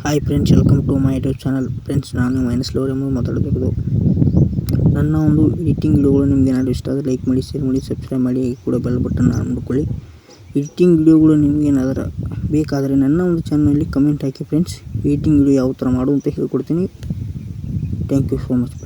Hi friends, welcome to my YouTube channel. Friends, ನಾನು ಮೈನಸ್ ಲೋರ್ ಎಂಬ ಮಾತಾಡೋದು. ನನ್ನ ಒಂದು ಎಡಿಟಿಂಗ್ ವಿಡಿಯೋಗಳು ನಿಮಗೆ ಏನಾದರೂ ಇಷ್ಟ ಆದರೆ ಲೈಕ್ ಮಾಡಿ, ಶೇರ್ ಮಾಡಿ, ಸಬ್ಸ್ಕ್ರೈಬ್ ಮಾಡಿ, ಕೂಡ ಬೆಲ್ ಬಟನ್ ನೋಡ್ಕೊಳ್ಳಿ. ಎಡಿಟಿಂಗ್ ವಿಡಿಯೋಗಳು ನಿಮಗೆ ಏನಾದರೂ ಬೇಕಾದರೆ ನನ್ನ ಒಂದು ಚಾನಲಲ್ಲಿ ಕಮೆಂಟ್ ಹಾಕಿ ಫ್ರೆಂಡ್ಸ್. ಎಡಿಟಿಂಗ್ ವಿಡಿಯೋ ಯಾವ ಥರ ಮಾಡು ಅಂತ ಹೇಳ್ಕೊಡ್ತೀನಿ. Thank you so much.